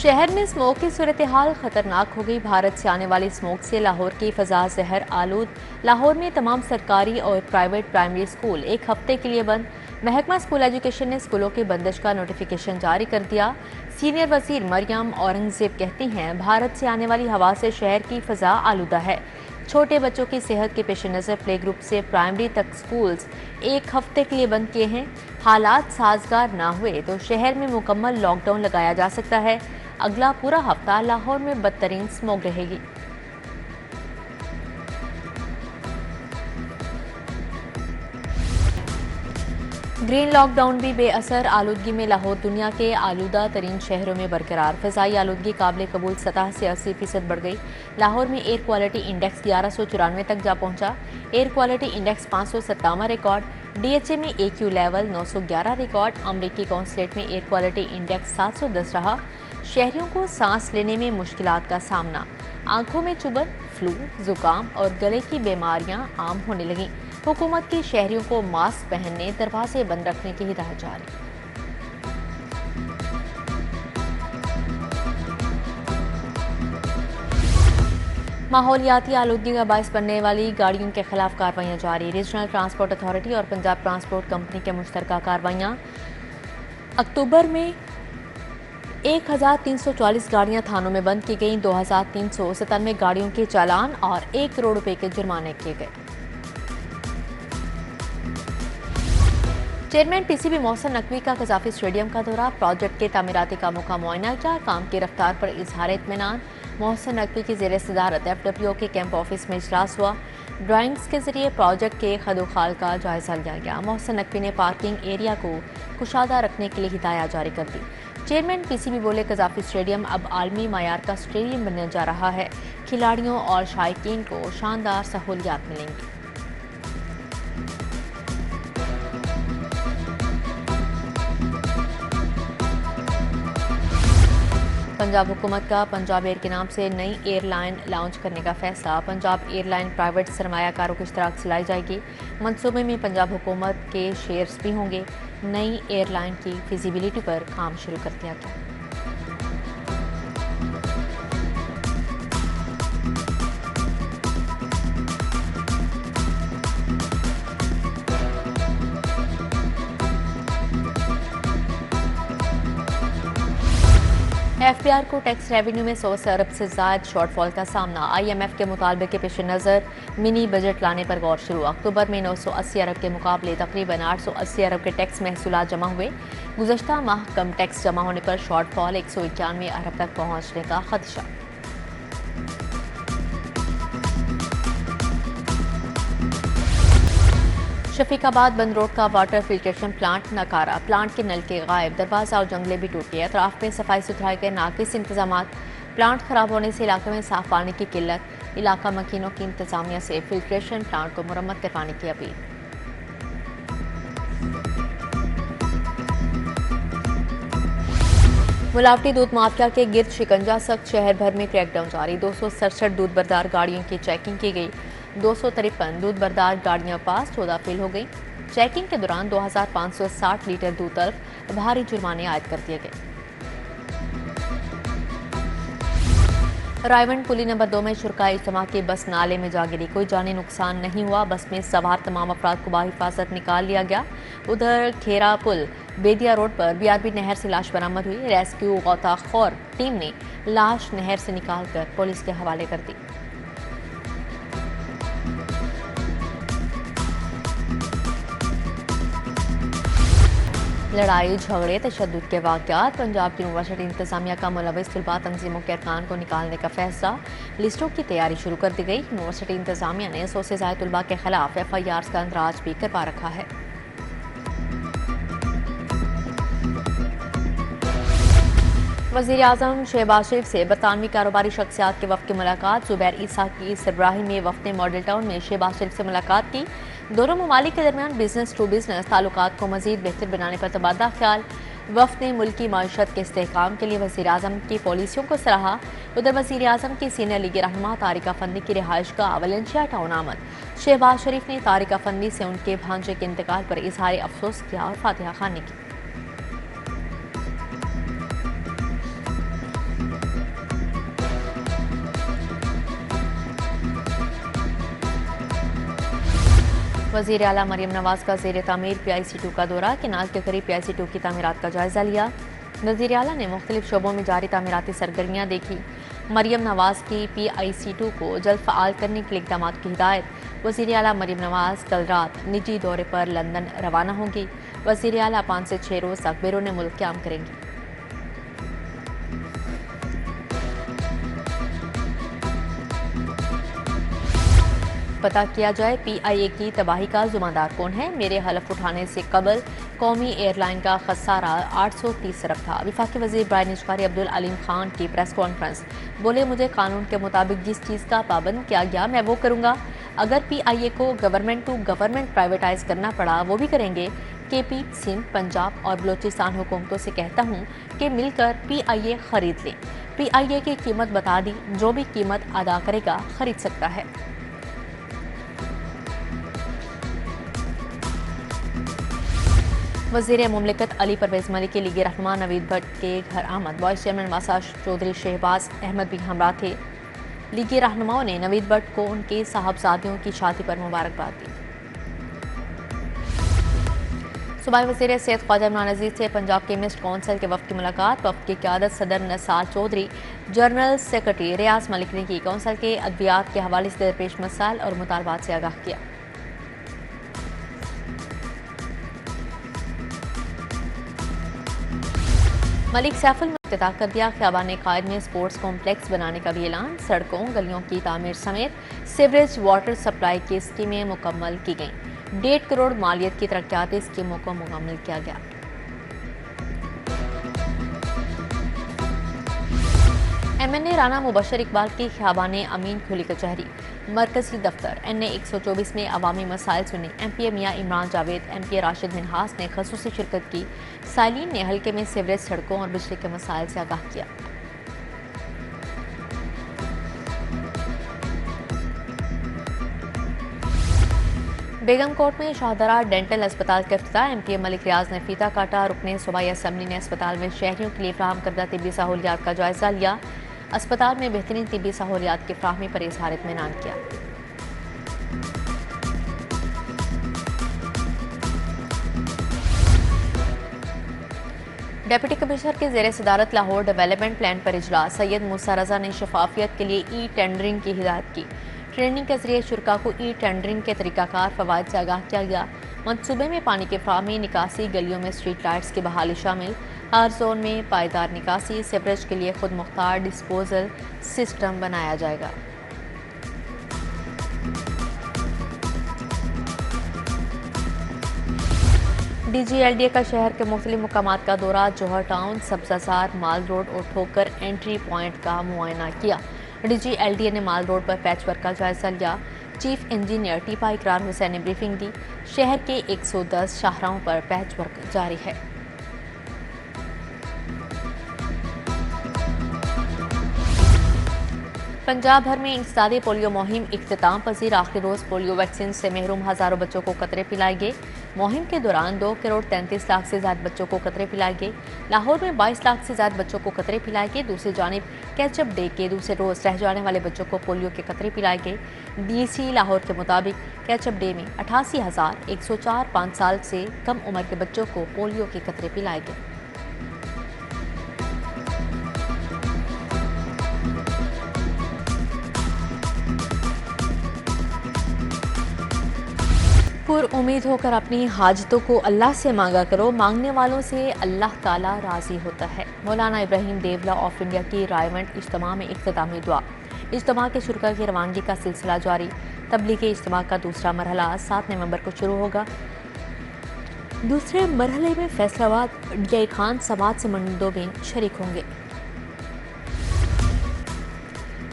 शहर में स्मोक की सूरत हाल खतरनाक हो गई। भारत से आने वाली स्मोक से लाहौर की फजा जहर आलूद। लाहौर में तमाम सरकारी और प्राइवेट प्राइमरी स्कूल एक हफ्ते के लिए बंद। महकमा स्कूल एजुकेशन ने स्कूलों की बंदिश का नोटिफिकेशन जारी कर दिया। सीनियर वजीर मरियम औरंगजेब कहती हैं, भारत से आने वाली हवा से शहर की फजा आलूदा है। छोटे बच्चों की सेहत के पेश नज़र प्ले ग्रुप से प्राइमरी तक स्कूल्स एक हफ्ते के लिए बंद किए हैं। हालात साजगार ना हुए तो शहर में मुकम्मल लॉकडाउन लगाया जा सकता है। अगला पूरा हफ्ता लाहौर में बदतरीन स्मोक रहेगी। ग्रीन लॉकडाउन भी बेअसर। आलूदगी में लाहौर दुनिया के आलूदा तरीन शहरों में बरकरार। फ़िज़ाई आलूदगी काबिल कबूल सतह से 80% बढ़ गई। लाहौर में एयर क्वालिटी इंडेक्स 1194 तक जा पहुंचा। Air quality index 557 record. DHA में AQ लेवल 911 रिकॉर्ड। अमरीकी कौंसलेट में एयर क्वालिटी इंडेक्स 710 रहा। शहरियों को सांस लेने में मुश्किलात का सामना। आंखों में चुभन, फ्लू, जुकाम और गले की बीमारियां आम होने लगीं। हुकूमत की शहरियों को मास्क पहनने, दरवाजे बंद रखने की हिदायत जारी। माहौलियाती आलूदगी का बायस बनने वाली गाड़ियों के खिलाफ कार्रवाइयां जारी। रीजनल ट्रांसपोर्ट अथॉरिटी और पंजाब ट्रांसपोर्ट कंपनी के मुश्तरका कार्रवाइयां। अक्टूबर में 1340 गाड़ियां थानों में बंद की गईं। 2397 गाड़ियों के चालान और 1 करोड़ रुपए के जुर्माने किए गए। चेयरमैन PCB मोहसिन नकवी का कजाफी स्टेडियम का दौरा। प्रोजेक्ट के तामीराती कामों का मुआयना किया। काम की रफ्तार पर इजहार इत्मीनान। मोहसिन नकवी की ज़ेर सदारत FWO के कैंप ऑफिस में इजलास हुआ। ड्राइंग्स के जरिए प्रोजेक्ट के खदोखाल का जायजा लिया गया। मोहसिन नकवी ने पार्किंग एरिया को कुशादा रखने के लिए हिदायत जारी कर दी। चेयरमैन PCB बोले, कजाफी स्टेडियम अब आलमी मायार का स्टेडियम बनने जा रहा है। खिलाड़ियों और शायकीन को शानदार सहूलियात मिलेंगी। पंजाब हुकूमत का पंजाब एयर के नाम से नई एयरलाइन लॉन्च करने का फैसला। पंजाब एयरलाइन प्राइवेट सरमायाकारों के इश्तराक से लाई जाएगी। मंसूबे में पंजाब हुकूमत के शेयर्स भी होंगे। नई एयरलाइन की फिजिबिलिटी पर काम शुरू कर दिया गया। FBR को टैक्स रेवेन्यू में 100 अरब से ज़ायद शॉर्टफॉल का सामना। IMF के मुतालबे के पेश नज़र मिनी बजट लाने पर गौर शुरू। अक्टूबर में 980 अरब के मुकाबले तकरीबन 880 अरब के टैक्स महसूलात जमा हुए। गुज़श्ता माह कम टैक्स जमा होने पर शॉर्टफॉल 191 अरब तक पहुँचने का खदशा। शफीकाबाद बंद रोड का वाटर फिल्ट्रेशन प्लांट नकारा। प्लांट के नल के गायब, दरवाजा और जंगले भी टूटे। अतराफ में सफाई सुथराई के नाकिस इंतजाम। प्लांट खराब होने से इलाके में साफ पानी की किल्लत। इलाका मकीनों की इंतजामिया से फिल्ट्रेशन प्लांट को मुरम्मत करवाने की अपील। मिलावटी दूध माफिया के गिर्द शिकंजा सख्त। शहर भर में क्रैकडाउन जारी। 267 दूध बरदार गाड़ियों की चेकिंग की गई। 253 दूध बरदार गाड़ियां पास, 14 फेल हो गई। चेकिंग के दौरान 2560 लीटर दूध तल्फ। भारी जुर्माने आयद कर दिए गए। रायवंड पुली नंबर 2 में शुरकाई इज्तिमा की बस नाले में जा गिरी। कोई जानी नुकसान नहीं हुआ। बस में सवार तमाम अफराद को बाहिफाजत निकाल लिया गया। उधर खेरा पुल बेदिया रोड पर BRB नहर से लाश बरामद हुई। रेस्क्यू गौताखोर टीम ने लाश नहर से निकालकर पुलिस के हवाले कर दी। लड़ाई झगड़े तशद्दुद के वाक़यात। पंजाब यूनिवर्सिटी इंतजामिया का मुलविस तलबा तंजीमों के अरकान को निकालने का फैसला। लिस्टों की तैयारी शुरू कर दी गई। यूनिवर्सिटी इंतजामिया ने 100 से ज़ायद तलबा के खिलाफ FIRs का अंदराज भी करवा रखा है। वज़ीर आज़म शहबाज शरीफ से बरतानवी कारोबारी शख्सियात के वफ़द की मुलाकात। ज़ुबैर ईसा की सरबराही में वफ़द ने मॉडल टाउन में शहबाज शरीफ से मुलाकात की। दोनों ममालिक के दरमियान बिजनेस टू बिजनेस ताल्लुकात को मज़ीद बेहतर बनाने पर तबादला ख्याल। वफ़द ने मुल्की माशत के इस्तेहकाम के लिए वज़ीर आज़म की पॉलिसियों को सराहा। उधर वज़ीर आज़म की सीनियर लीग रहनुमा तारिका फंदी की रिहाइश का वलेंशिया टाउन आमद। शहबाज शरीफ ने तारिका फंदी से उनके भांजे के इंतकाल पर इजहार अफसोस किया और फातिहा खानी की। वज़ीर आला मरियम नवाज का ज़ेर तामीर PIC2 का दौरा, किनाल के करीब PIC2 की तामीरात का जायज़ा लिया। वज़ीर आला ने मुख्तलिफ शोबों में जारी तामीराती सरगर्मियाँ देखी। मरियम नवाज की PIC2 को जल्द फ़आल करने के लिए इक़दाम की हिदायत। वज़ीर आला मरियम नवाज कल रात निजी दौरे पर लंदन रवाना होंगी। वज़ीर आला 5 से 6 रोज़ तक बैरून मुल्क क़याम करेंगी। पता किया जाए PIA की तबाही का ज़िम्मेदार कौन है। मेरे हलफ उठाने से कबल कौमी एयरलाइन का खसारा 830 अरब था। वफाकी वज़ीर बराए निजकारी अब्दुल अलीम खान की प्रेस कॉन्फ्रेंस। बोले, मुझे कानून के मुताबिक जिस चीज़ का पाबंद किया गया मैं वो करूँगा। अगर PIA को गवर्नमेंट टू गवर्नमेंट प्राइवेटाइज करना पड़ा वो भी करेंगे। KP, सिंध, पंजाब और बलोचिस्तान हुकूमतों से कहता हूँ कि मिलकर PIA खरीद लें। PIA की कीमत बता दी, जो भी कीमत अदा करेगा खरीद सकता है। वज़ीर मुमलिकत अली परवेज़ मलिक के लीगी रहनुमा नवीद भट्ट के घर आमद। वाइस चेयरमैन वासा चौधरी शहबाज अहमद भी हमरा थे। लीगी रहनुमाओं ने नवीद भट्ट को उनके साहबजादियों की शादी पर मुबारकबाद दी। सूबाई वज़ीर सेहत ख्वाजा इमरान अजीज़ से पंजाब केमिस्ट कौंसिल के वफ़द की मुलाकात। वफ़द की क़यादत सदर नसार चौधरी, जनरल सेक्रेटरी रियाज मलिक ने की। कौंसिल के अद्वियात के हवाले से दरपेश मसाइल और मुतालबात से आगाह किया। मलिक सैफुल में इफ्तिताह कर दिया। ख़ियाबान कायद में स्पोर्ट्स कॉम्प्लेक्स बनाने का भी ऐलान। सड़कों गलियों की तामीर समेत सीवरेज वाटर सप्लाई की स्कीमें मुकम्मल की गईं। 1.5 करोड़ मालियत की तरक्याती स्कीमों को मुकम्मल किया गया। MNA राना मुबशर इकबाल की ख़ियाबान अमीन खुली कचहरी। मरकजी दफ्तर NA 124 में अवामी मसाइल सुने। MPA मियाँ इमरान जावेद, MPA राशिद मिनहास ने खसूसी शिरकत की। साइलिन ने हल्के में सीवरेज, सड़कों और बिजली के मसाइल से आगाह किया। बेगम कोट में शाहदरा डेंटल अस्पताल का इफ्तिताह। MPA मलिक रियाज ने फीता काटा। रुकने सूबाई असम्बली ने अस्पताल में शहरियों के लिए फराहम करदा तिब्बी सहूलियात का जायजा लिया। अस्पताल में बेहतरीन तिब्बी सहूलियात की फराहमी पर इजहार इत्मीनान किया। डिप्टी कमिश्नर के ज़ेर सदारत लाहौर डेवलपमेंट प्लान पर इजलास। सैयद मूसा रजा ने शफाफियत के लिए टेंडरिंग की हिदायत की। ट्रेनिंग के जरिए शुरा को टेंडरिंग के तरीकाकार फ़वाइद से आगाह किया गया। मनसूबे में पानी की फराहमी, निकासी, गलियों में स्ट्रीट लाइट्स की बहाली शामिल। हर जोन में पायदार निकासी, सीवरेज के लिए खुद मुख्तार डिस्पोजल सिस्टम बनाया जाएगा। DG LDA का शहर के मुख्तलिफ मुकामात का दौरा। जौहर टाउन, सब्जाजार, माल रोड और ठोकर एंट्री पॉइंट का मुआयना किया। DG LDA ने माल रोड पर पैच वर्क का जायजा लिया। चीफ इंजीनियर टीपा इकरार हुसैन ने ब्रीफिंग दी। शहर के 110 शाहराहों पर पैच वर्क जारी है। पंजाब भर में इंसदादी पोलियो मुहिम इख्तिताम पजीर। आखिरी रोज़ पोलियो वैक्सीन से महरूम हज़ारों बच्चों को कतरे पिलाए गए। मुहिम के दौरान 2 करोड़ 33 लाख से ज़्यादा बच्चों को कतरे पिलाए गए। लाहौर में 22 लाख से ज़्यादा बच्चों को कतरे पिलाए गए। दूसरी जानिब कैचअप डे के दूसरे रोज़ रह जाने वाले बच्चों को पोलियो के कतरे पिलाए गए। DC लाहौर के मुताबिक कैचअप डे में 88,104 5 साल से कम उम्र के बच्चों को पोलियो के कतरे पिलाए गए। पुर उम्मीद होकर अपनी हाजतों को अल्लाह से मांगा करो। मांगने वालों से अल्लाह ताला राजी होता है। मौलाना इब्राहिम देवला ऑफ इंडिया की रायवंड इज्तिमा में इख्तितामी दुआ। इज्तिमा के शुरा की रवानगी का सिलसिला जारी। तबलीगी इज्तिमा का दूसरा मरहला 7 नवंबर को शुरू होगा। दूसरे मरहले में फैसलाबाद DI खान समाज से मंदोबीन शरीक होंगे।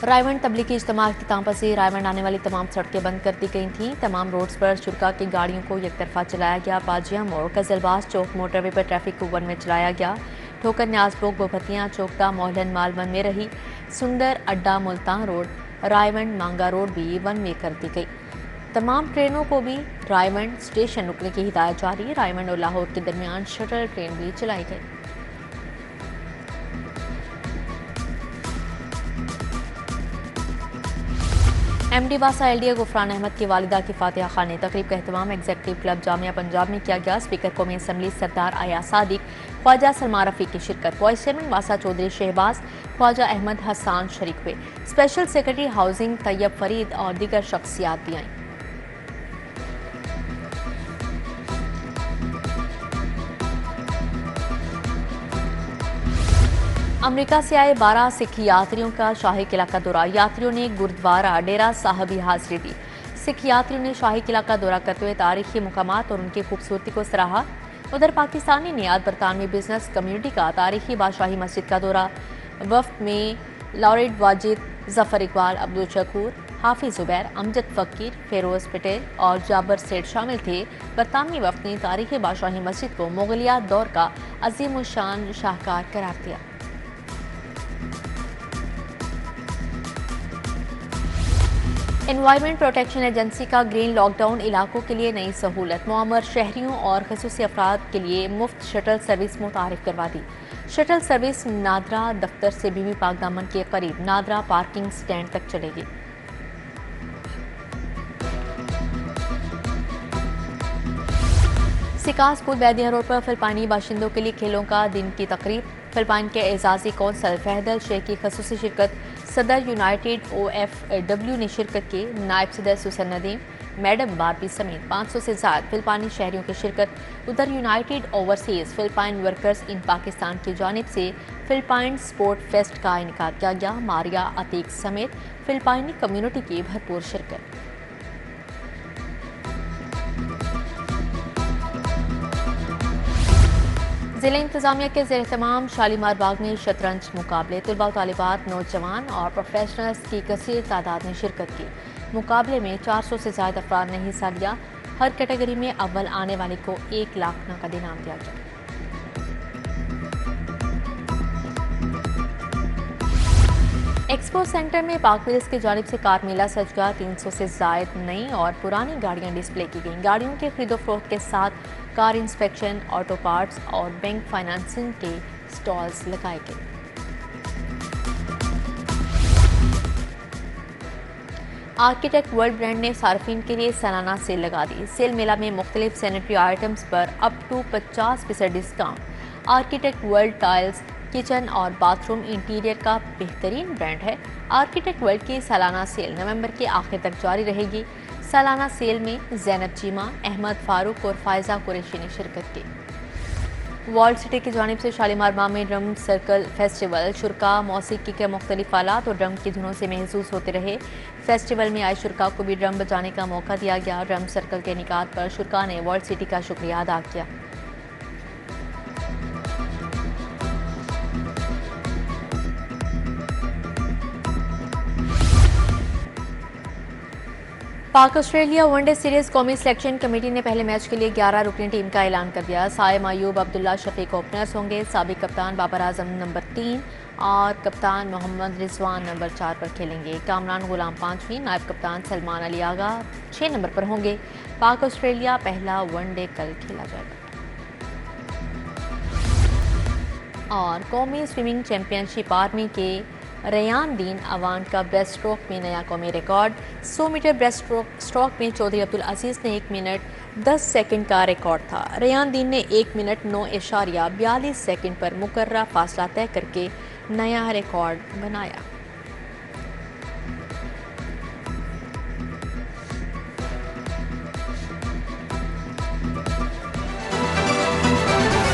रायवंड तबलीगी इज्तिमा अख्तिताम पसीर। रायवंड आने वाली तमाम सड़कें बंद कर दी गई थीं। तमाम रोड्स पर शुरा की गाड़ियों को एक तरफा चलाया गया। पाजिया मोड़, कजलबाज चौक मोटरवे पर ट्रैफिक को वन में चलाया गया। ठोकर न्याजबोग, बोभतियाँ, चौकटा, मोहलन मालवन में रही। सुंदर अड्डा, मुल्तान रोड, रायवंड मांगा रोड भी वन वे कर दी गई। तमाम ट्रेनों को भी रायवंड स्टेशन रुकने की हिदायत जारी। रायवंड और लाहौर के दरमियान शटल ट्रेन भी चलाई गई। MD वासा LDA गुफरान अहमद की वालिदा की फातिहा खानी तकरीब का एहतमाम एग्जीक्यूटिव क्लब जामिया पंजाब में किया गया। स्पीकर कौमी असम्बली सरदार आया सादिक, ख्वाजा सलमान रफ़ी की शिरकत, वाइस चेयरमैन वासा चौधरी शहबाज, ख्वाजा अहमद हसान शरीक हुए। Special secretary housing Tayyab Farid और दीगर शख्सियात भी आईं। अमेरिका से आए 12 सिख यात्रियों का शाही किला का दौरा। यात्रियों ने गुरुद्वारा डेरा साहब की हाजिरी दी। सिख यात्रियों ने शाही किला का दौरा करते हुए तारीखी मुकामात और उनकी खूबसूरती को सराहा। उधर पाकिस्तानी नियाद बरतानवी बिजनेस कम्युनिटी का तारीखी बादशाही मस्जिद का दौरा। वफ्द में लॉरेड वाजिद, जफर इकबाल, अब्दुल शकूर, हाफिज जुबैर, अमजद फकीर, फेरोज पटेल और जाबर सेठ शामिल थे। बरतानवी वफ्द ने तारीखी बादशाही मस्जिद को मुगलिया दौर का अजीम शान शाहकार करार दिया। एनवायरमेंट प्रोटेक्शन एजेंसी का ग्रीन लॉकडाउन इलाकों के लिए नई सहूलत। मुअम्मर शहरियों और खसूसी अफराद के लिए मुफ्त शटल सर्विस मुतारिफ करवा दी। शटल सर्विस नादरा दफ्तर से बीबी पाक दामन के करीब नादरा पार्किंग स्टैंड तक चलेगी। सिका स्कूल बैदिया रोड पर फिलिपाइनी बाशिंदों के लिए खेलों का दिन की तकरीब। फिलिपाइन के एजाजी कौंसल फहदल शेख की खसूसी शिरकत। सदर यूनाइटेड OFW ने शिरकत की। नायब सदर सुसन नदीम, मैडम बारबी समेत 500 से ज्यादा फिलिपाइनी शहरियों की शिरकत। उधर United overseas Philippine workers in Pakistan की जानिब से फिलिपाइन स्पोर्ट फेस्ट का इनेकाद किया गया। मारिया अतीक समेत फिलिपाइनी कम्युनिटी की भरपूर शिरकत। जिला इंतजामिया के ज़ेर-ए-तमाम शालीमार बाग में शतरंज मुकाबले। तलबा व तालिबात, नौजवान और प्रोफेशनल्स की कसीर तादाद में शिरकत की। मुकाबले में 400 से ज़्यादा अफराद ने हिस्सा लिया। हर कैटेगरी में अव्वल आने वाले को 1 लाख नकद इनाम दिया गया। एक्सपो सेंटर में पाक व्हील्स की जानिब से कार मेला सज गया। 300 से ज्यादा नई और पुरानी गाड़ियां डिस्प्ले की गईं। गाड़ियों के खरीदो फरोख्त के साथ कार इंस्पेक्शन, ऑटो पार्ट्स और बैंक फाइनेंसिंग के स्टॉल्स लगाए गए। आर्किटेक्ट वर्ल्ड ब्रांड ने सार्फिन के लिए सालाना सेल लगा दी। सेल मेला में मुख्तलिफ सैनिटरी आइटम्स पर up to 50% discount. Architect world tiles, kitchen और बाथरूम इंटीरियर का बेहतरीन ब्रांड है। आर्किटेक्ट वर्ल्ड की सालाना सेल नवंबर के आखिर तक जारी रहेगी। सालाना सेल में ज़ैनब चीमा, अहमद फारूक और फायजा कुरैशी ने शिरकत की। वर्ल्ड सिटी की जानिब से शालीमार बाग में ड्रम सर्कल फेस्टिवल। शुरका मौसीकी के मुख्तलिफ आलात और ड्रम की धुनों से महसूस होते रहे। फेस्टिवल में आए शुरका को भी ड्रम बजाने का मौका दिया गया। ड्रम सर्कल के इनेकाद पर शुरका ने वर्ल्ड सिटी का शुक्रिया अदा किया। पाक ऑस्ट्रेलिया वनडे सीरीज कौमी सिलेक्शन कमेटी ने पहले मैच के लिए 11 रुकनी टीम का ऐलान कर दिया। साइम अयूब, अब्दुल्ला शफीक ओपनर्स होंगे। साबिक कप्तान बाबर आजम नंबर 3 और कप्तान मोहम्मद रिजवान नंबर 4 पर खेलेंगे। कामरान गुलाम 5वीं, नायब कप्तान सलमान अली आगा 6 नंबर पर होंगे। पाक ऑस्ट्रेलिया पहला वनडे कल खेला जाएगा। और कौमी स्विमिंग चैंपियनशिप आर्मी के रेयान दीन अवान का ब्रेस्ट स्ट्रोक में नया कौमी रिकॉर्ड। 100 मीटर ब्रेस्ट स्ट्रोक में चौधरी अब्दुल अजीज ने 1 मिनट 10 सेकंड का रिकॉर्ड था। रेयान दीन ने 1 मिनट 9.42 सेकंड पर मुकर्रर फासला तय करके नया रिकॉर्ड बनाया।